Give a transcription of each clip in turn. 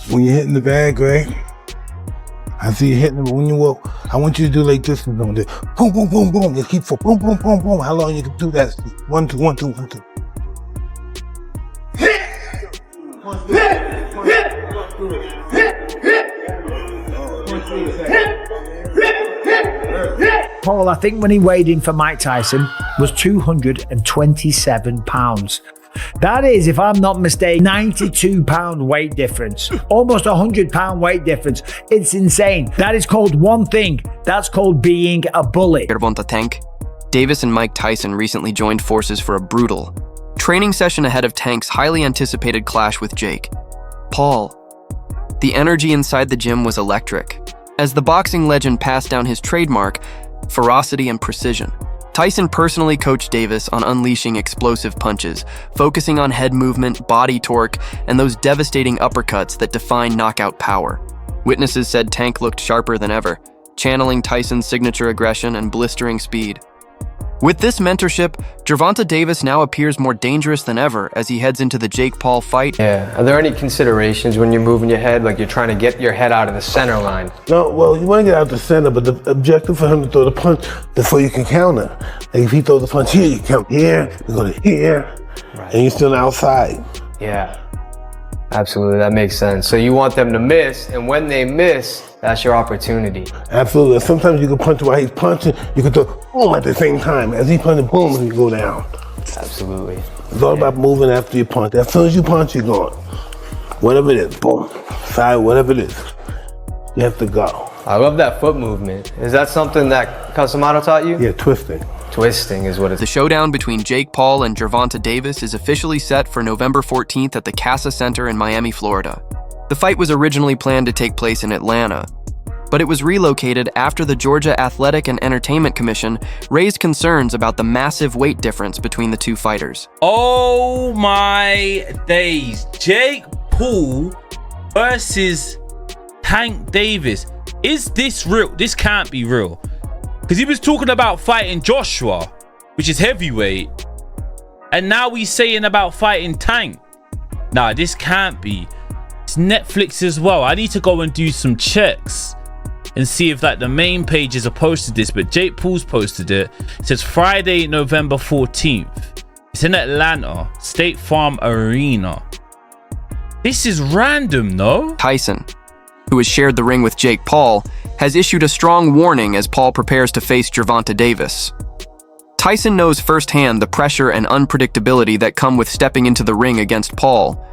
When you're hitting the bag, right? I see you hitting it. When you walk, I want you to do like this. And boom, boom, boom, boom. You keep for boom, boom, boom, boom. How long you can do that? 1, 2, 1, 2, 1, 2. Paul, I think when he weighed in for Mike Tyson, was 227 pounds. That is, if I'm not mistaken, 92 pound weight difference. Almost 100 pound weight difference. It's insane. That is called one thing. That's called being a bully. Gervonta Tank. Davis and Mike Tyson recently joined forces for a brutal training session ahead of Tank's highly anticipated clash with Jake Paul. The energy inside the gym was electric, as the boxing legend passed down his trademark, ferocity and precision. Tyson personally coached Davis on unleashing explosive punches, focusing on head movement, body torque, and those devastating uppercuts that define knockout power. Witnesses said Tank looked sharper than ever, channeling Tyson's signature aggression and blistering speed. With this mentorship, Gervonta Davis now appears more dangerous than ever as he heads into the Jake Paul fight. Yeah, are there any considerations when you're moving your head, like you're trying to get your head out of the center line? No, well, you want to get out the center, but the objective for him to throw the punch before you can counter. Like if he throws the punch here, you count here, you go to here, right, and you're still outside. Yeah, absolutely, that makes sense. So you want them to miss, and when they miss, that's your opportunity. Absolutely. Sometimes you can punch while he's punching, you can throw boom at the same time. As he punches, boom, and you go down. Absolutely. It's all about moving after you punch. As soon as you punch, you're gone. Whatever it is, boom, side, whatever it is, you have to go. I love that foot movement. Is that something that Casamato taught you? Yeah, twisting. Twisting is what it's. The showdown between Jake Paul and Gervonta Davis is officially set for November 14th at the Casa Center in Miami, Florida. The fight was originally planned to take place in Atlanta, but it was relocated after the Georgia Athletic and Entertainment Commission raised concerns about the massive weight difference between the two fighters. Oh my days. Jake Paul versus Tank Davis. Is this real? This can't be real. Because he was talking about fighting Joshua, which is heavyweight, and now he's saying about fighting Tank. Nah, this can't be. It's Netflix as well. I need to go and do some checks and see if like the main pages have posted this, but Jake Paul's posted it. It says Friday, November 14th. It's in Atlanta, State Farm Arena. This is random, no? Tyson, who has shared the ring with Jake Paul, has issued a strong warning as Paul prepares to face Gervonta Davis. Tyson knows firsthand the pressure and unpredictability that come with stepping into the ring against Paul,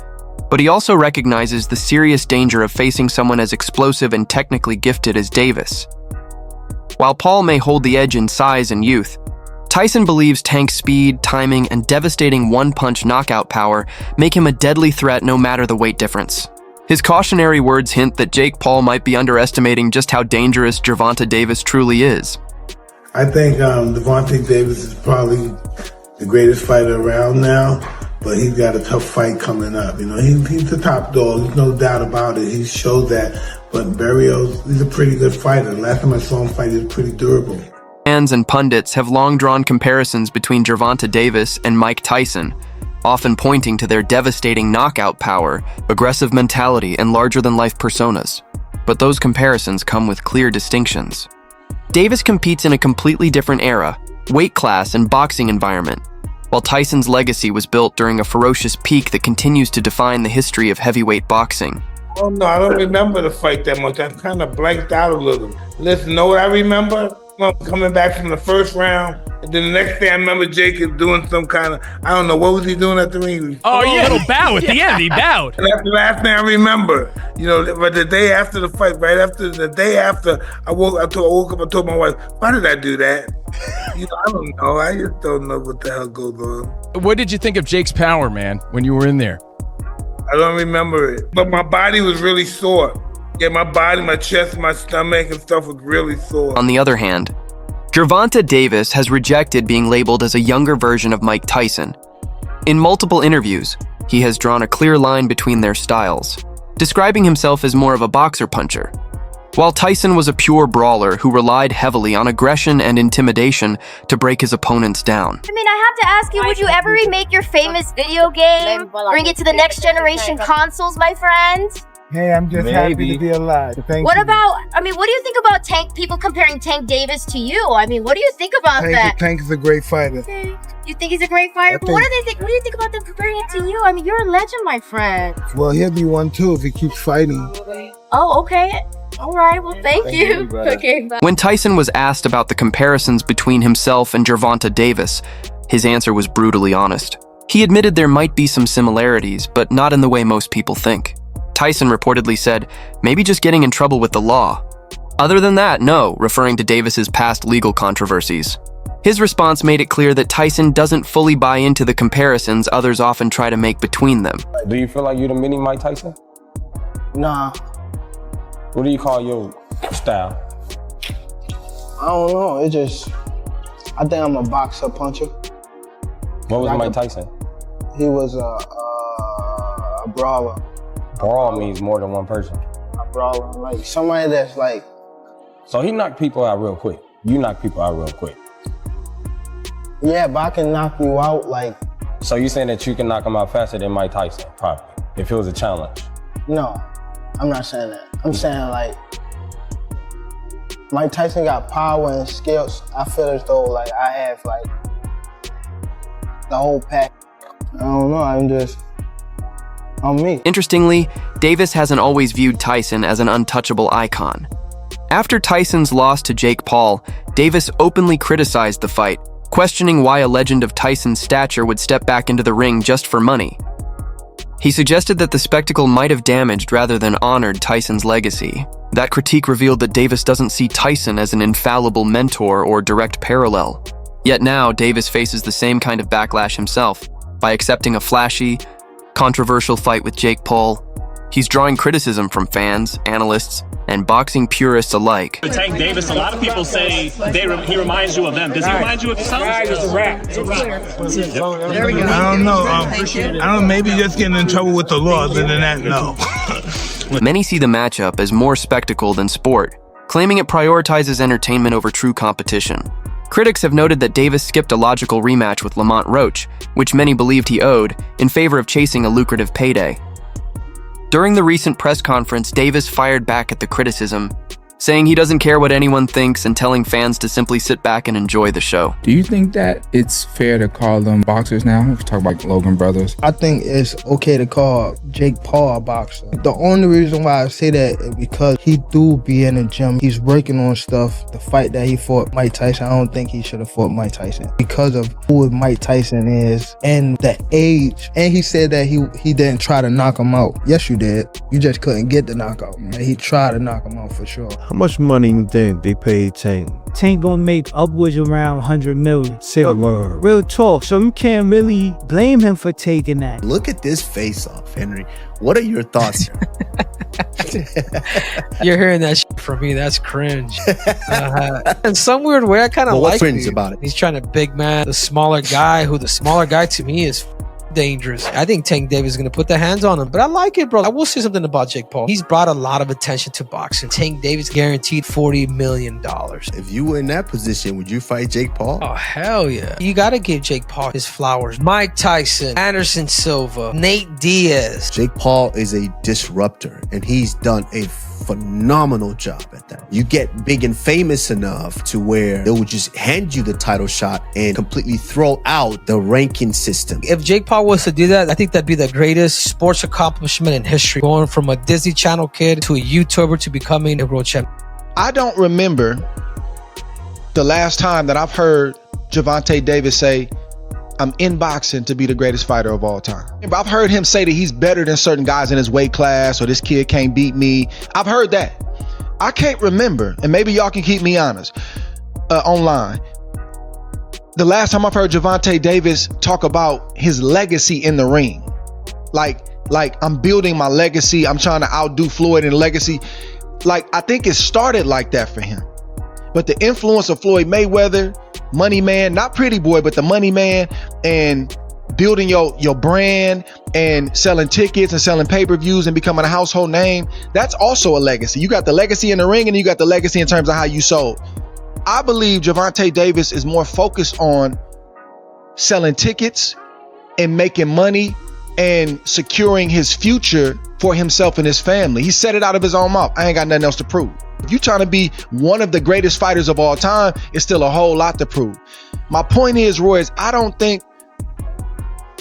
but he also recognizes the serious danger of facing someone as explosive and technically gifted as Davis. While Paul may hold the edge in size and youth, Tyson believes Tank's speed, timing, and devastating one-punch knockout power make him a deadly threat no matter the weight difference. His cautionary words hint that Jake Paul might be underestimating just how dangerous Gervonta Davis truly is. I think Gervonta Davis is probably the greatest fighter around now, but he's got a tough fight coming up. You know, he's the top dog. There's no doubt about it. He showed that. But Barrios, he's a pretty good fighter. Last time I saw him fight, he was pretty durable. Fans and pundits have long drawn comparisons between Gervonta Davis and Mike Tyson, often pointing to their devastating knockout power, aggressive mentality, and larger-than-life personas. But those comparisons come with clear distinctions. Davis competes in a completely different era, weight class, and boxing environment, while Tyson's legacy was built during a ferocious peak that continues to define the history of heavyweight boxing. Oh no, I don't remember the fight that much. I kind of blanked out a little. Listen, know what I remember? Coming back from the first round, and then the next day I remember Jacob doing some kind of, I don't know, what was he doing at the ring? Oh yeah, a little bow at the end, he bowed. And that's the last thing I remember. You know, but the day after the fight, right after, the day after, I woke up, I told my wife, why did I do that? You know, I don't know. I just don't know what the hell goes on. What did you think of Jake's power, man, when you were in there? I don't remember it, but my body was really sore. Yeah, my body, my chest, my stomach and stuff was really sore. On the other hand, Gervonta Davis has rejected being labeled as a younger version of Mike Tyson. In multiple interviews, he has drawn a clear line between their styles, describing himself as more of a boxer-puncher, while Tyson was a pure brawler who relied heavily on aggression and intimidation to break his opponents down. I mean, I have to ask you, would you ever remake your famous video game? Bring it to the next generation consoles, my friend? Hey, I'm just happy to be alive. Thank What you. about, I mean, what do you think about people comparing Tank Davis to you? I mean, what do you think about that? Tank is a great fighter. You think he's a great fighter? But what do they think? What do you think about them comparing it to you? I mean, you're a legend, my friend. Well, he'll be one too if he keeps fighting. Oh, okay. All right. Well, thank you. Okay, bye. When Tyson was asked about the comparisons between himself and Gervonta Davis, his answer was brutally honest. He admitted there might be some similarities, but not in the way most people think. Tyson reportedly said, maybe just getting in trouble with the law. Other than that, no, referring to Davis's past legal controversies. His response made it clear that Tyson doesn't fully buy into the comparisons others often try to make between them. Do you feel like you're the mini Mike Tyson? Nah, What do you call your style? I don't know. I think I'm a boxer puncher. What was Mike Tyson? He was a brawler. Brawl means more than one person. A brawler, like somebody that's like. So he knocked people out real quick. You knock people out real quick. Yeah, but I can knock you out like. So you saying that you can knock him out faster than Mike Tyson, probably, if it was a challenge? No, I'm not saying that. I'm saying like. Mike Tyson got power and skills. I feel as though like I have like the whole pack. I don't know. I'm just. On me. Interestingly, Davis hasn't always viewed Tyson as an untouchable icon. After Tyson's loss to Jake Paul, Davis openly criticized the fight, questioning why a legend of Tyson's stature would step back into the ring just for money. He suggested that the spectacle might have damaged rather than honored Tyson's legacy. That critique revealed that Davis doesn't see Tyson as an infallible mentor or direct parallel. Yet now, Davis faces the same kind of backlash himself by accepting a flashy, controversial fight with Jake Paul. He's drawing criticism from fans, analysts, and boxing purists alike. Tank Davis, a lot of people say he reminds you of them. Does he remind you of yourself? It's a wrap. There we go. I don't know. I don't know. Maybe just getting in trouble with the law. Other than that, no. Many see the matchup as more spectacle than sport, claiming it prioritizes entertainment over true competition. Critics have noted that Davis skipped a logical rematch with Lamont Roach, which many believed he owed, in favor of chasing a lucrative payday. During the recent press conference, Davis fired back at the criticism, saying he doesn't care what anyone thinks and telling fans to simply sit back and enjoy the show. Do you think that it's fair to call them boxers now? We talk about Logan Brothers. I think it's okay to call Jake Paul a boxer. The only reason why I say that is because he do be in the gym. He's working on stuff. The fight that he fought Mike Tyson, I don't think he should have fought Mike Tyson because of who Mike Tyson is and the age. And he said that he didn't try to knock him out. Yes, you did. You just couldn't get the knockout. And he tried to knock him out for sure. How much money you think they paid Tank? Tank gonna make upwards around 100 million. Real talk. So you can't really blame him for taking that. Look at this face off, Henry. What are your thoughts here? You're hearing that shit from me. That's cringe. In some weird way, I kind of like cringe about it. He's trying to big man the smaller guy, who the smaller guy to me is dangerous. I think Tank Davis is going to put the hands on him, but I like it, bro. I will say something about Jake Paul. He's brought a lot of attention to boxing. Tank Davis guaranteed $40 million. If you were in that position, would you fight Jake Paul? Oh, hell yeah. You got to give Jake Paul his flowers. Mike Tyson, Anderson Silva, Nate Diaz. Jake Paul is a disruptor, and he's done a phenomenal job at that. You get big and famous enough to where they will just hand you the title shot and completely throw out the ranking system. If Jake Paul was to do that, I think that'd be the greatest sports accomplishment in history. Going from a Disney Channel kid to a YouTuber to becoming a world champion. I don't remember the last time that I've heard Gervonta Davis say, I'm in boxing to be the greatest fighter of all time. I've heard him say that he's better than certain guys in his weight class, or this kid can't beat me. I've heard that. I can't remember, and maybe y'all can keep me honest online. The last time I've heard Gervonta Davis talk about his legacy in the ring. Like I'm building my legacy. I'm trying to outdo Floyd in legacy. Like, I think it started like that for him. But the influence of Floyd Mayweather, Money Man, not Pretty Boy, but the Money Man, and building your brand and selling tickets and selling pay-per-views and becoming a household name, that's also a legacy. You got the legacy in the ring and you got the legacy in terms of how you sold. I believe Gervonta Davis is more focused on selling tickets and making money and securing his future for himself and his family. He said it out of his own mouth. I ain't got nothing else to prove. If you're trying to be one of the greatest fighters of all time, it's still a whole lot to prove. My point is, Roy, I don't think,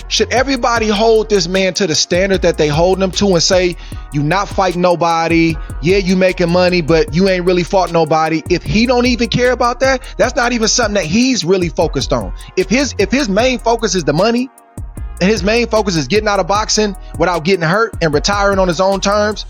should everybody hold this man to the standard that they hold him to and say, you not fighting nobody, yeah, you making money, but you ain't really fought nobody. If he don't even care about that, that's not even something that he's really focused on. If his main focus is the money, and his main focus is getting out of boxing without getting hurt and retiring on his own terms,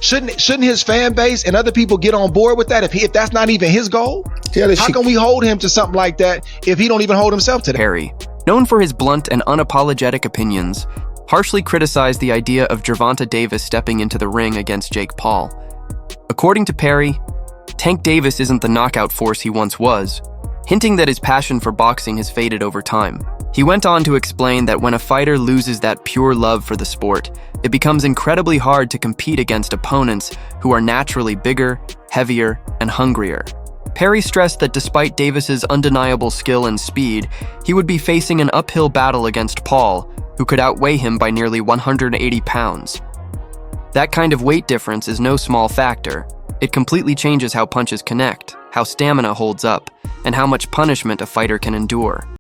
shouldn't his fan base and other people get on board with that if that's not even his goal? How can we hold him to something like that if he don't even hold himself to that? Perry, known for his blunt and unapologetic opinions, harshly criticized the idea of Gervonta Davis stepping into the ring against Jake Paul. According to Perry, Tank Davis isn't the knockout force he once was, hinting that his passion for boxing has faded over time. He went on to explain that when a fighter loses that pure love for the sport, it becomes incredibly hard to compete against opponents who are naturally bigger, heavier, and hungrier. Perry stressed that despite Davis's undeniable skill and speed, he would be facing an uphill battle against Paul, who could outweigh him by nearly 180 pounds. That kind of weight difference is no small factor. It completely changes how punches connect, how stamina holds up, and how much punishment a fighter can endure.